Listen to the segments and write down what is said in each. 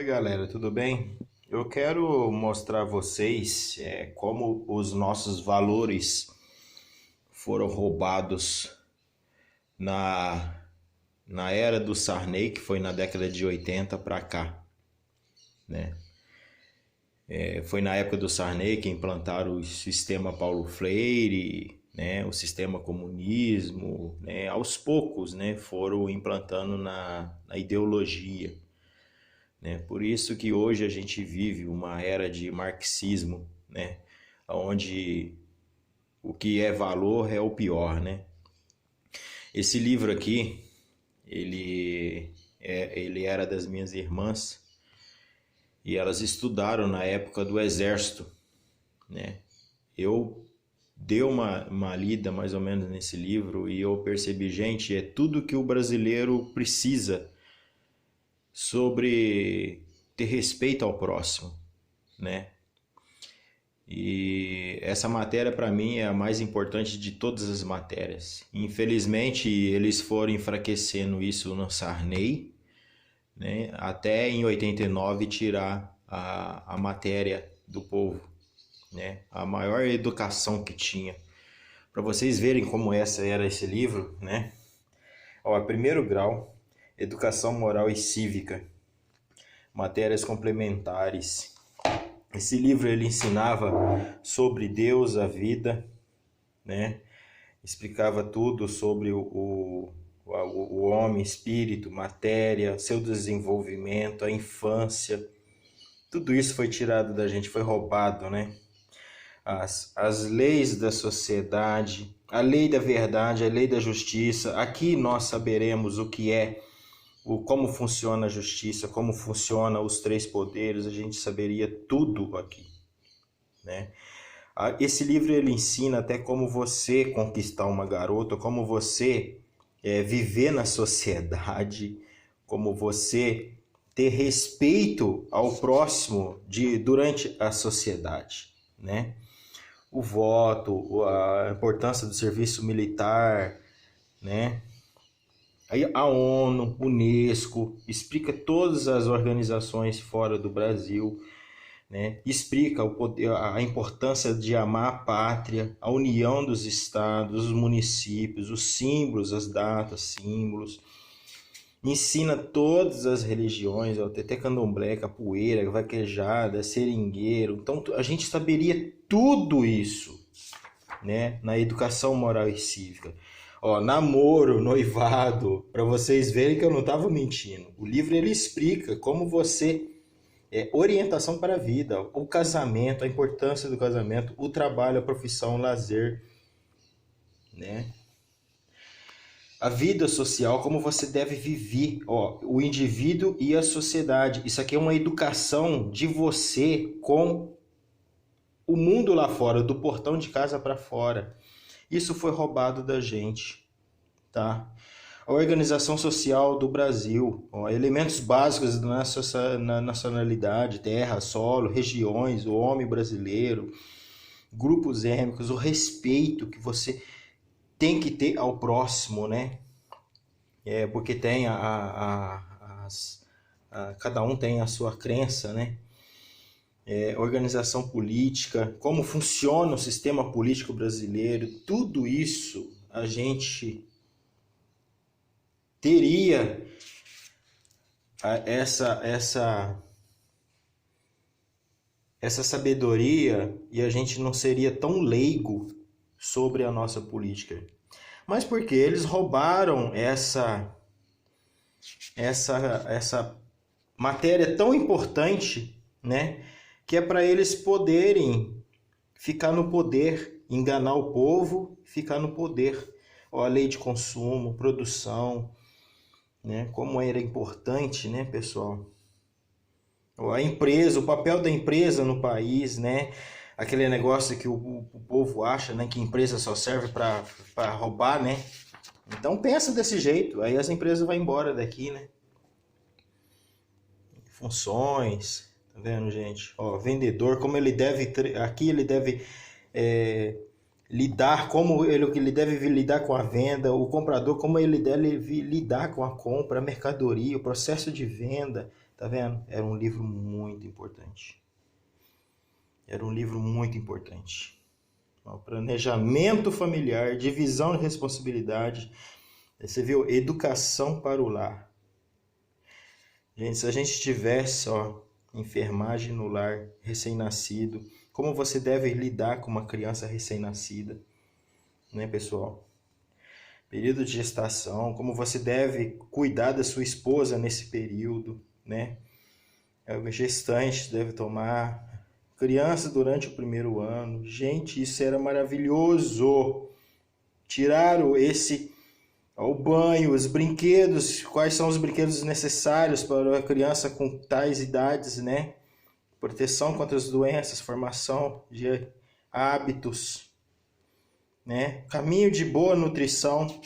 Oi, galera, tudo bem? Eu quero mostrar a vocês como os nossos valores foram roubados na, na era do Sarney, que foi na década de 80 para cá, né? Foi na época do Sarney que implantaram o sistema Paulo Freire, né? O sistema comunismo, né? Aos poucos, né? Foram implantando na ideologia, né? Por isso que hoje a gente vive uma era de marxismo, né? Onde o que é valor é o pior, né? Esse livro aqui, ele era das minhas irmãs e elas estudaram na época do exército, né? Eu dei uma lida mais ou menos nesse livro e eu percebi, gente, é tudo que o brasileiro precisa sobre ter respeito ao próximo, né? E essa matéria para mim é a mais importante de todas as matérias. Infelizmente eles foram enfraquecendo isso no Sarney, né? Até em 89 tirar a matéria do povo, né? A maior educação que tinha. Para vocês verem como essa era esse livro, né? Ó, primeiro grau, educação moral e cívica, matérias complementares. Esse livro ele ensinava sobre Deus, a vida, né? Explicava tudo sobre o homem, espírito, matéria, seu desenvolvimento, a infância. Tudo isso foi tirado da gente, foi roubado, né? As leis da sociedade, a lei da verdade, a lei da justiça. Aqui nós saberemos o que é, como funciona a justiça, como funciona os três poderes, a gente saberia tudo aqui, né? Esse livro ele ensina até como você conquistar uma garota, como você viver na sociedade, como você ter respeito ao próximo durante a sociedade, né? O voto, a importância do serviço militar, né? Aí a ONU, Unesco, explica todas as organizações fora do Brasil, né? Explica o poder, a importância de amar a pátria, a união dos estados, os municípios, os símbolos, as datas, símbolos. Ensina todas as religiões, ó, até candomblé, capoeira, vaquejada, seringueiro. Então a gente saberia tudo isso, né, na educação moral e cívica. Ó, namoro, noivado, para vocês verem que eu não estava mentindo. O livro ele explica como você orientação para a vida, o casamento, a importância do casamento, o trabalho, a profissão, o lazer, né? A vida social, como você deve viver, ó, o indivíduo e a sociedade. Isso aqui é uma educação de você com o mundo lá fora, do portão de casa para fora. Isso foi roubado da gente, tá? A organização social do Brasil, ó, elementos básicos na nacionalidade, terra, solo, regiões, o homem brasileiro, grupos étnicos, o respeito que você tem que ter ao próximo, né? Porque tem cada um tem a sua crença, né? Organização política, como funciona o sistema político brasileiro, tudo isso a gente teria essa sabedoria e a gente não seria tão leigo sobre a nossa política. Mas porque eles roubaram essa matéria tão importante, né? Que é para eles poderem ficar no poder, enganar o povo, ficar no poder. Ó, a lei de consumo, produção, né? Como era importante, né, pessoal? A empresa, o papel da empresa no país, né? Aquele negócio que o povo acha, né, que empresa só serve para roubar, né? Então pensa desse jeito, aí as empresas vão embora daqui, né? Funções, tá vendo, gente? Ó, vendedor, como ele deve, aqui ele deve lidar, como ele deve lidar com a venda, o comprador, como ele deve lidar com a compra, a mercadoria, o processo de venda, Tá vendo? Era um livro muito importante. Era um livro muito importante. O planejamento familiar, divisão de responsabilidade. Você viu? Educação para o lar. Gente, se a gente tivesse, enfermagem no lar, recém-nascido, como você deve lidar com uma criança recém-nascida, né, pessoal? Período de gestação, como você deve cuidar da sua esposa nesse período, né? A gestante deve tomar, criança durante o primeiro ano. Gente, isso era maravilhoso. Tiraram o banho, os brinquedos, quais são os brinquedos necessários para a criança com tais idades, né? Proteção contra as doenças, formação de hábitos, né? Caminho de boa nutrição,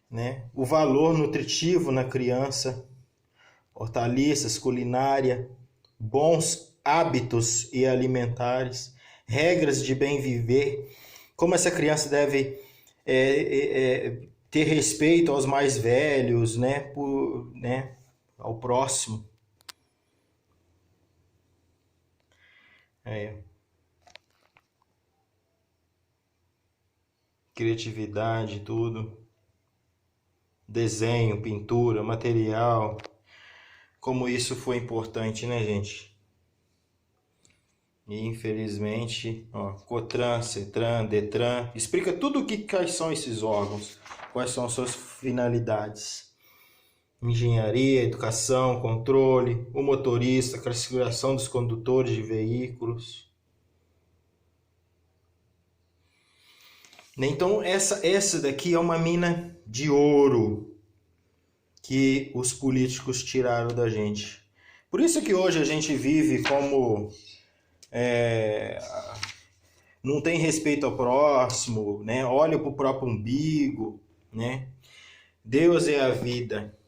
né? O valor nutritivo na criança, hortaliças, culinária, bons hábitos e alimentares, regras de bem viver, como essa criança deve ter respeito aos mais velhos, né? Ao próximo. Criatividade, tudo. Desenho, pintura, material. Como isso foi importante, né, gente? E infelizmente, COTRAN, CETRAN, DETRAN, explica tudo quais são esses órgãos, quais são as suas finalidades. Engenharia, educação, controle, o motorista, classificação dos condutores de veículos. Então, essa daqui é uma mina de ouro que os políticos tiraram da gente. Por isso que hoje a gente vive como... não tem respeito ao próximo, né? Olha para o próprio umbigo, né? Deus é a vida.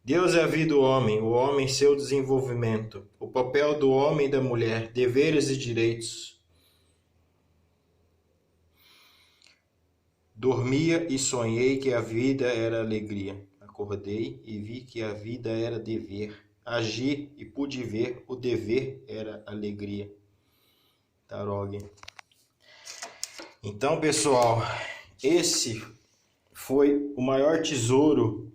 Deus é a vida do homem, o homem seu desenvolvimento, o papel do homem e da mulher, deveres e direitos. Dormia e sonhei que a vida era alegria. Acordei e vi que a vida era dever. Agi e pude ver o dever era alegria. Tarog. Então, pessoal, esse foi o maior tesouro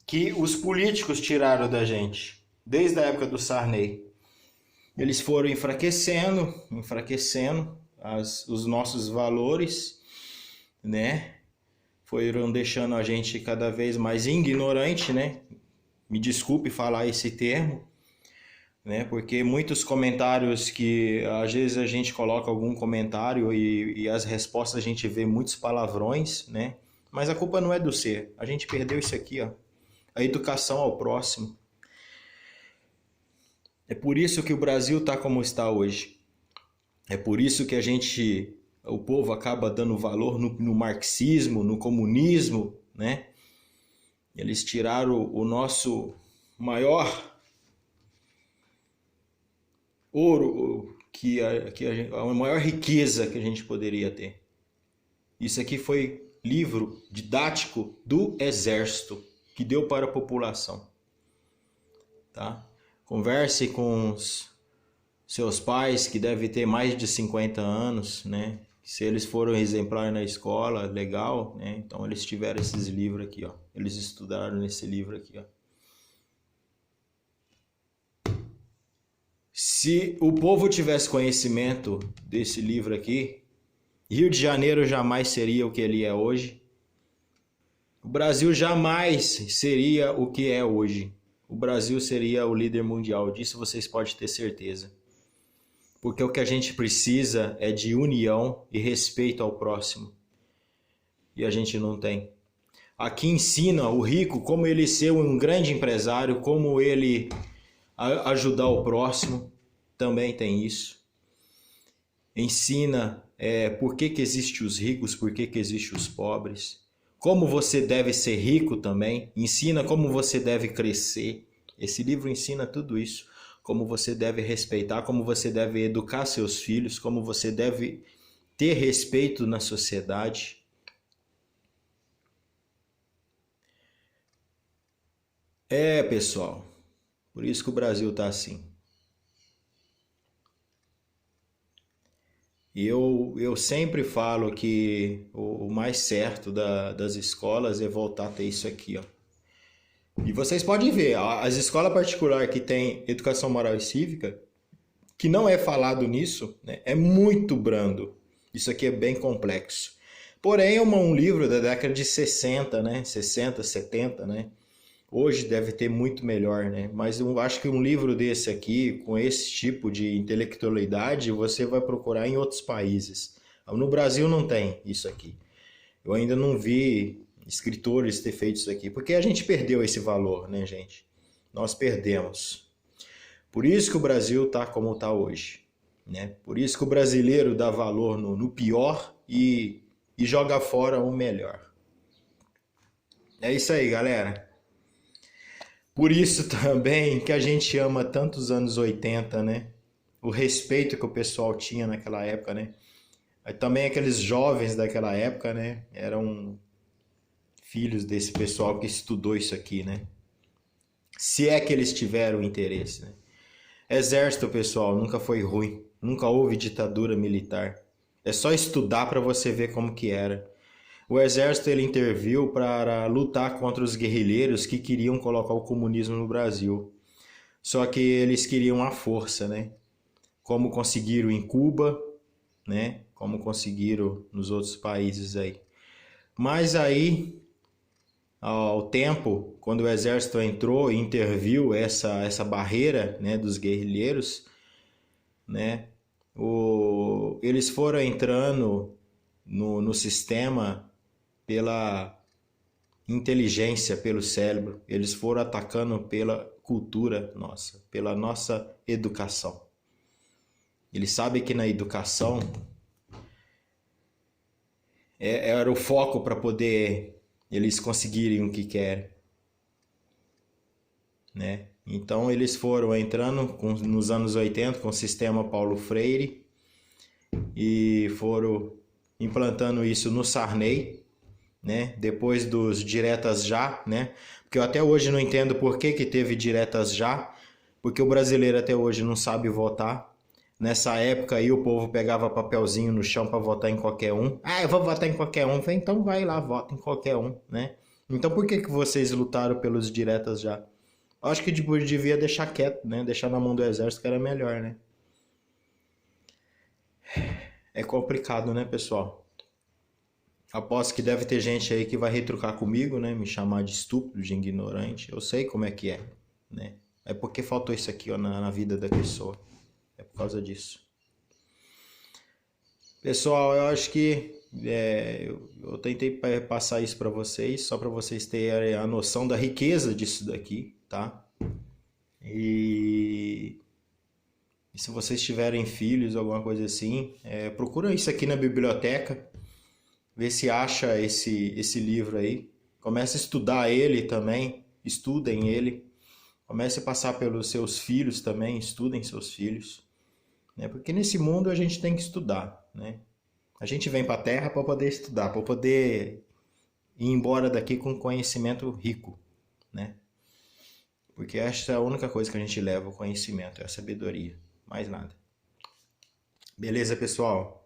que os políticos tiraram da gente, desde a época do Sarney. Eles foram enfraquecendo os nossos valores, né? Foram deixando a gente cada vez mais ignorante, né? Me desculpe falar esse termo, né? Porque muitos comentários que às vezes a gente coloca algum comentário e as respostas a gente vê muitos palavrões, né? Mas a culpa não é do ser. A gente perdeu isso aqui, a educação ao próximo. É por isso que o Brasil está como está hoje. É por isso que o povo acaba dando valor no marxismo, no comunismo, né? Eles tiraram o nosso maior ouro, a maior riqueza que a gente poderia ter. Isso aqui foi livro didático do Exército, que deu para a população. Tá? Converse com os seus pais, que devem ter mais de 50 anos, né? Se eles foram exemplar na escola, legal, né? Então eles tiveram esses livros aqui, Eles estudaram nesse livro aqui, Se o povo tivesse conhecimento desse livro aqui, Rio de Janeiro jamais seria o que ele é hoje. O Brasil jamais seria o que é hoje. O Brasil seria o líder mundial, disso vocês podem ter certeza. Porque o que a gente precisa é de união e respeito ao próximo. E a gente não tem. Aqui ensina o rico como ele ser um grande empresário, como ele ajudar o próximo. Também tem isso. Ensina por que existem os ricos, por que existem os pobres. Como você deve ser rico também. Ensina como você deve crescer. Esse livro ensina tudo isso. Como você deve respeitar, como você deve educar seus filhos, como você deve ter respeito na sociedade. É, pessoal, por isso que o Brasil tá assim. E eu sempre falo que o mais certo das escolas é voltar a ter isso aqui, ó. E vocês podem ver, as escolas particulares que tem educação moral e cívica, que não é falado nisso, né, é muito brando. Isso aqui é bem complexo. Porém, é um livro da década de 60, né? 60, 70, né? Hoje deve ter muito melhor, né? Mas eu acho que um livro desse aqui, com esse tipo de intelectualidade, você vai procurar em outros países. No Brasil não tem isso aqui. Eu ainda não vi escritores ter feito isso aqui, porque a gente perdeu esse valor, né, gente? Nós perdemos. Por isso que o Brasil está como está hoje, né? Por isso que o brasileiro dá valor no pior e joga fora o melhor. É isso aí, galera. Por isso também que a gente ama tanto os anos 80, né? O respeito que o pessoal tinha naquela época, né? Também aqueles jovens daquela época, né? Eram filhos desse pessoal que estudou isso aqui, né? Se é que eles tiveram interesse, né? Exército, pessoal, nunca foi ruim. Nunca houve ditadura militar. É só estudar para você ver como que era. O exército ele interviu para lutar contra os guerrilheiros que queriam colocar o comunismo no Brasil. Só que eles queriam a força, né? Como conseguiram em Cuba, né? Como conseguiram nos outros países aí. Mas aí, ao tempo, quando o exército entrou e interviu essa barreira, né, dos guerrilheiros, né? Eles foram entrando no sistema pela inteligência, pelo cérebro. Eles foram atacando pela cultura nossa, pela nossa educação. Eles sabem que na educação era o foco para poder eles conseguirem o que querem, né? Então eles foram entrando nos anos 80 com o sistema Paulo Freire e foram implantando isso no Sarney, né? Depois dos diretas já, né? Porque eu até hoje não entendo por que teve diretas já, porque o brasileiro até hoje não sabe votar. Nessa época aí o povo pegava papelzinho no chão para votar em qualquer um. Ah, eu vou votar em qualquer um. Falei, então vai lá, vota em qualquer um, né? Então por que vocês lutaram pelos diretas já? Acho que devia deixar quieto, né? Deixar na mão do exército que era melhor, né? É complicado, né, pessoal? Aposto que deve ter gente aí que vai retrucar comigo, né? Me chamar de estúpido, de ignorante. Eu sei como é que é, né? É porque faltou isso aqui ó, na vida da pessoa. É por causa disso. Pessoal, eu acho que eu tentei passar isso para vocês, só para vocês terem a noção da riqueza disso daqui, tá? E se vocês tiverem filhos ou alguma coisa assim, procura isso aqui na biblioteca, vê se acha esse livro aí. Comece a estudar ele também, estudem ele. Comece a passar pelos seus filhos também, estudem seus filhos, né? Porque nesse mundo a gente tem que estudar, né? A gente vem para a Terra para poder estudar, para poder ir embora daqui com conhecimento rico, né? Porque essa é a única coisa que a gente leva, o conhecimento, é a sabedoria, mais nada. Beleza, pessoal?